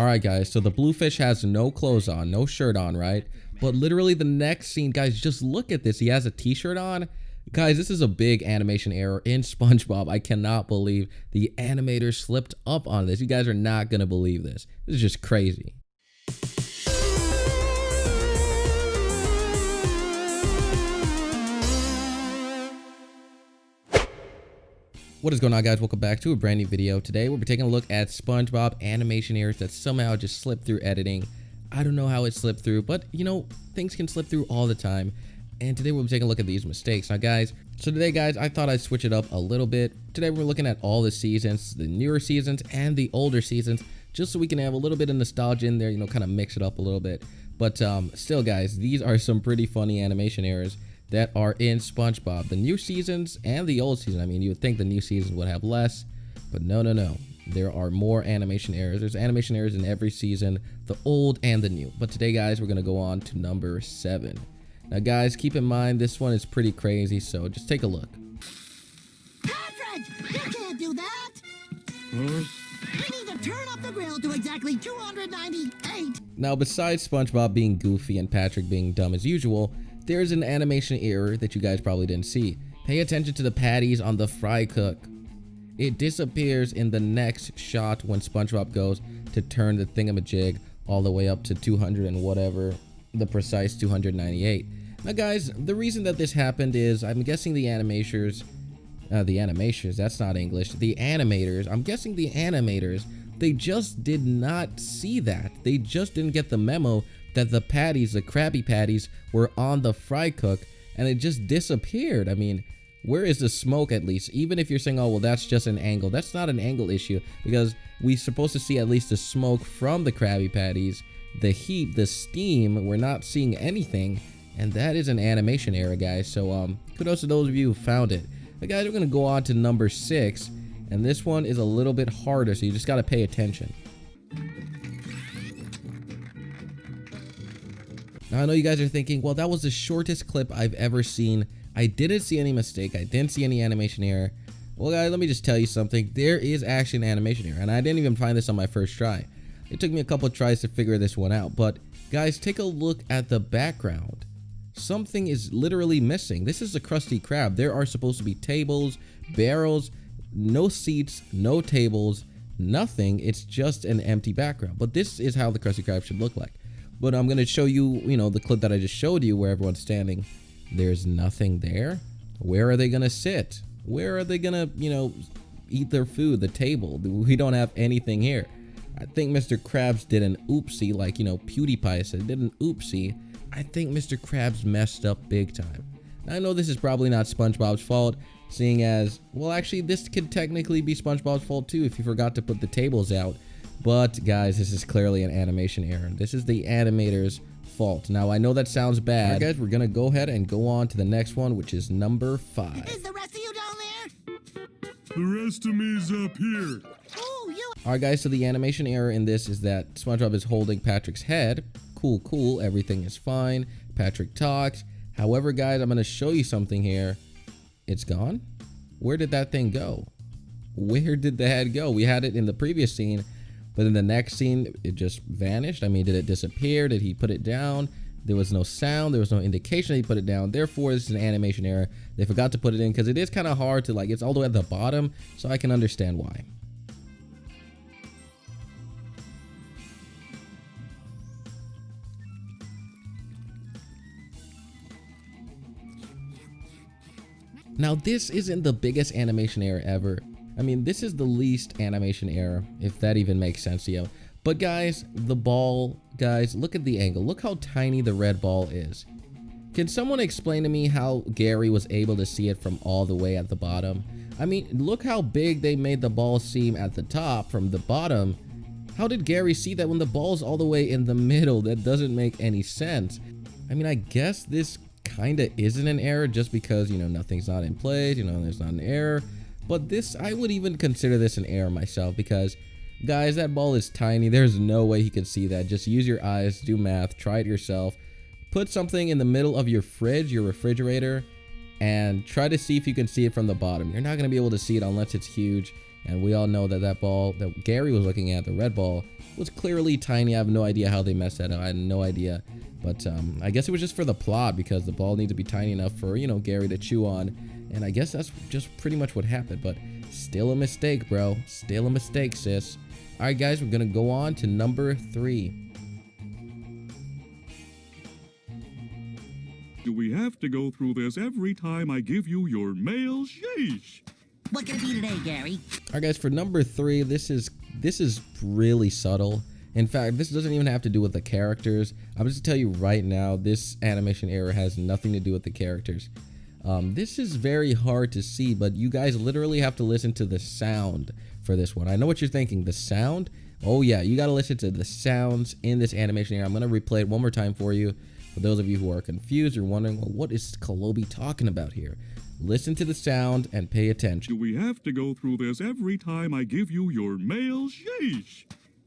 Alright guys, so the blue fish has no clothes on, no shirt on, right? But literally the next scene, guys, just look at this. He has a t-shirt on. Guys, this is a big animation error in SpongeBob. I cannot believe the animator slipped up on this. You guys are not gonna believe this. This is just crazy. What is going on, guys? Welcome back to a brand new video. Today we'll be taking a look at SpongeBob animation errors that somehow just slipped through editing. I don't know how it slipped through, but you know, things can slip through all the time. And today we'll be taking a look at these mistakes. Now guys, today I thought I'd switch it up a little bit. Today we're looking at all the seasons, the newer seasons and the older seasons, just so we can have a little bit of nostalgia in there, you know, kind of mix it up a little bit. But still guys, these are some pretty funny animation errors that are in SpongeBob, the new seasons and the old season. I mean, you would think the new season would have less, but no. There are more animation errors. There's animation errors in every season, the old and the new. But today, guys, we're gonna go on to number 7. Now, guys, keep in mind this one is pretty crazy, so just take a look. Patrick, you can't do that. We need to turn up the grill to exactly 298. Now, besides SpongeBob being goofy and Patrick being dumb as usual, there's an animation error that you guys probably didn't see. Pay attention to the patties on the fry cook. It disappears in the next shot when SpongeBob goes to turn the thingamajig all the way up to 200 and whatever, the precise 298. Now guys, the reason that this happened is I'm guessing the animators, that's not English, the animators, I'm guessing the animators, they just did not see that. They just didn't get the memo that the patties, the Krabby Patties, were on the fry cook and it just disappeared. I mean, where is the smoke at least? Even if you're saying, oh, well, that's just an angle. That's not an angle issue because we're supposed to see at least the smoke from the Krabby Patties, the heat, the steam. We're not seeing anything, and that is an animation error, guys. So kudos to those of you who found it. But guys, we're going to go on to number 6, and this one is a little bit harder, so you just got to pay attention. Now, I know you guys are thinking, well, that was the shortest clip I've ever seen. I didn't see any mistake. I didn't see any animation error. Well, guys, let me just tell you something. There is actually an animation error, and I didn't even find this on my first try. It took me a couple of tries to figure this one out. But, guys, take a look at the background. Something is literally missing. This is a Krusty Krab. There are supposed to be tables, barrels, no seats, no tables, nothing. It's just an empty background. But this is how the Krusty Krab should look like. But I'm going to show you, you know, the clip that I just showed you where everyone's standing. There's nothing there. Where are they going to sit? Where are they going to, you know, eat their food? The table. We don't have anything here. I think Mr. Krabs did an oopsie, like, you know, PewDiePie said, did an oopsie. I think Mr. Krabs messed up big time. Now, I know this is probably not SpongeBob's fault, seeing as, well, actually, this could technically be SpongeBob's fault too if you forgot to put the tables out. But, guys, this is clearly an animation error. This is the animator's fault. Now, I know that sounds bad. All right, guys, we're going to go ahead and go on to the next one, which is number 5. Is the rest of you down there? The rest of me is up here. Oh, you. All right, guys, so the animation error in this is that SpongeBob is holding Patrick's head. Cool, everything is fine. Patrick talks. However, guys, I'm going to show you something here. It's gone. Where did that thing go? Where did the head go? We had it in the previous scene, but in the next scene, it just vanished. I mean, did it disappear? Did he put it down? There was no sound. There was no indication that he put it down. Therefore, this is an animation error. They forgot to put it in because it is kind of hard to, like, it's all the way at the bottom, so I can understand why. Now, this isn't the biggest animation error ever. I mean, this is the least animation error, if that even makes sense to you. But guys, the ball, guys, look at the angle. Look how tiny the red ball is. Can someone explain to me how Gary was able to see it from all the way at the bottom? I mean, look how big they made the ball seem at the top from the bottom. How did Gary see that when the ball's all the way in the middle? That doesn't make any sense. I mean, I guess this kind of isn't an error just because, you know, nothing's not in place, you know, there's not an error. But this, I would even consider this an error myself because, guys, that ball is tiny. There's no way he can see that. Just use your eyes, do math, try it yourself. Put something in the middle of your fridge, your refrigerator, and try to see if you can see it from the bottom. You're not going to be able to see it unless it's huge. And we all know that that ball that Gary was looking at, the red ball, was clearly tiny. I have no idea how they messed that up. I had no idea. But I guess it was just for the plot, because the ball needs to be tiny enough for, you know, Gary to chew on. And I guess that's just pretty much what happened. But still a mistake, bro. Still a mistake, sis. All right, guys, we're going to go on to number 3. Do we have to go through this every time I give you your mail? Sheesh. What can it be today, Gary? All right, guys, for number 3, this is really subtle. In fact, this doesn't even have to do with the characters. I'm just gonna tell you right now, this animation error has nothing to do with the characters. This is very hard to see, but you guys literally have to listen to the sound for this one. I know what you're thinking, the sound? Oh yeah, you gotta listen to the sounds in this animation error. I'm gonna replay it one more time for you. For those of you who are confused or wondering, well, what is Krabby talking about here? Listen to the sound and pay attention. Do we have to go through this every time I give you your mail? Sheesh.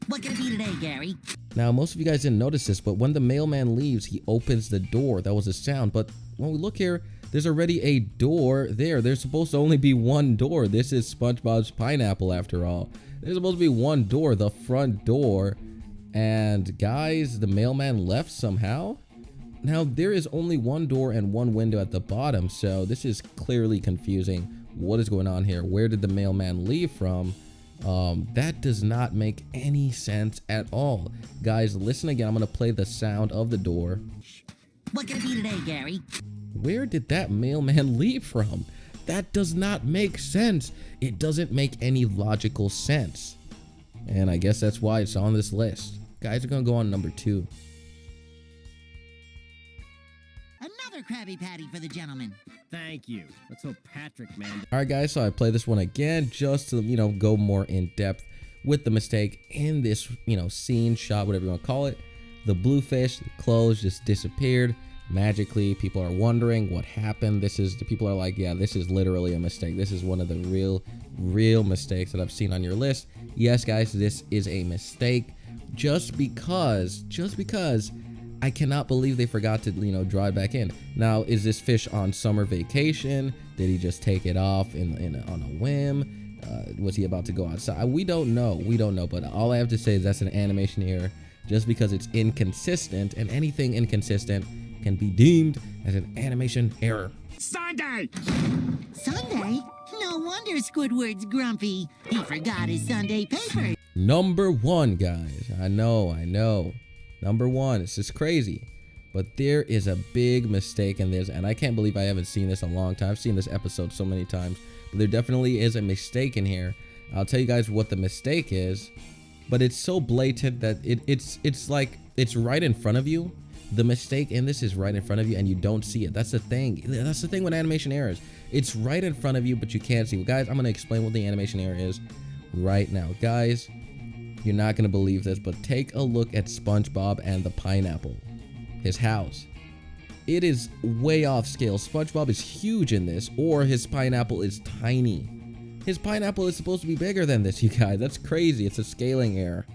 What can it be today, Gary? Now, most of you guys didn't notice this, but when the mailman leaves, he opens the door. That was a sound. But when we look here, there's already a door there. There's supposed to only be one door. This is SpongeBob's pineapple, after all. There's supposed to be one door, the front door. And guys, the mailman left somehow. Now, there is only one door and one window at the bottom, so this is clearly confusing. What is going on here? Where did the mailman leave from? That does not make any sense at all. Guys, listen again. I'm going to play the sound of the door. What can it be today, Gary? Where did that mailman leave from? That does not make sense. It doesn't make any logical sense. And I guess that's why it's on this list. Guys, we're going to go on number 2. Another Krabby Patty for the gentleman. Thank you. Let's hope Patrick, man. All right, guys, so I play this one again just to, you know, go more in depth with the mistake in this, you know, scene, shot, whatever you want to call it. The blue fish, the clothes just disappeared magically. People are wondering what happened. The people are like, yeah, this is literally a mistake. This is one of the real mistakes that I've seen on your list. Yes, guys, this is a mistake just because I cannot believe they forgot to, you know, draw it back in. Now, is this fish on summer vacation? Did he just take it off on a whim? Was he about to go outside? We don't know. But all I have to say is that's an animation error just because it's inconsistent, and anything inconsistent can be deemed as an animation error. Sunday! Sunday? No wonder Squidward's grumpy. He forgot his Sunday paper. Number 1, guys. I know. Number 1, this is crazy, but there is a big mistake in this, and I can't believe I haven't seen this in a long time. I've seen this episode so many times, but there definitely is a mistake in here. I'll tell you guys what the mistake is, but it's so blatant that it's like it's right in front of you. The mistake in this is right in front of you, and you don't see it. That's the thing. That's the thing with animation errors. It's right in front of you, but you can't see it. Guys, I'm going to explain what the animation error is right now. Guys, you're not going to believe this, but take a look at SpongeBob and the pineapple. His house. It is way off scale. SpongeBob is huge in this, or his pineapple is tiny. His pineapple is supposed to be bigger than this, you guys. That's crazy. It's a scaling error.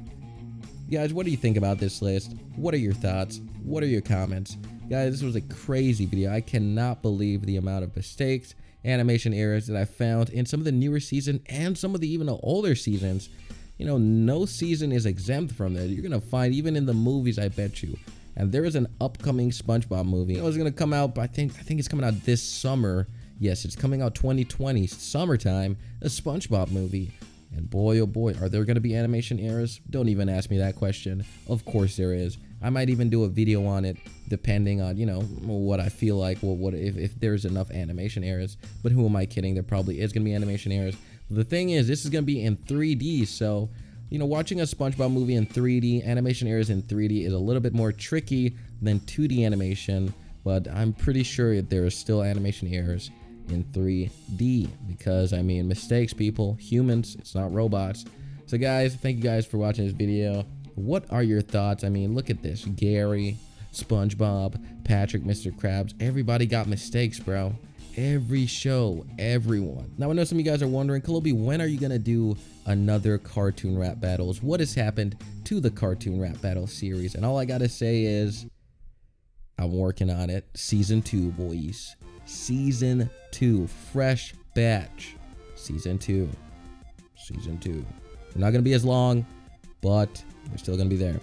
Guys, what do you think about this list? What are your thoughts? What are your comments? Guys, this was a crazy video. I cannot believe the amount of mistakes, animation errors that I found in some of the newer seasons and some of the even older seasons. You know, no season is exempt from that. You're going to find even in the movies, I bet you. And there is an upcoming SpongeBob movie. You know, it's going to come out, I think it's coming out this summer. Yes, it's coming out 2020, summertime, a SpongeBob movie. And boy, oh boy, are there going to be animation errors? Don't even ask me that question. Of course there is. I might even do a video on it, depending on, you know, what I feel like. Well, what if there's enough animation errors? But who am I kidding? There probably is going to be animation errors. The thing is, this is going to be in 3D, so, you know, watching a SpongeBob movie in 3D, animation errors in 3D is a little bit more tricky than 2D animation, but I'm pretty sure that there are still animation errors in 3D because, I mean, mistakes, people, humans, it's not robots. So guys, thank you guys for watching this video. What are your thoughts? I mean, look at this. Gary, SpongeBob, Patrick, Mr. Krabs, everybody got mistakes, bro. Every show, everyone. Now, I know some of you guys are wondering, Krabby, when are you going to do another cartoon rap battles? What has happened to the cartoon rap battle series? And all I got to say is, I'm working on it. Season 2, boys. Season 2. Fresh batch. Season 2. Season 2. It's not going to be as long, but they're still gonna be there.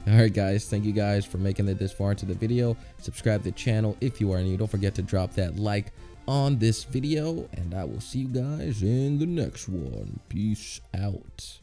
All right, guys, thank you guys for making it this far into the video. Subscribe to the channel if you are new. Don't forget to drop that like on this video, and I will see you guys in the next one. Peace out.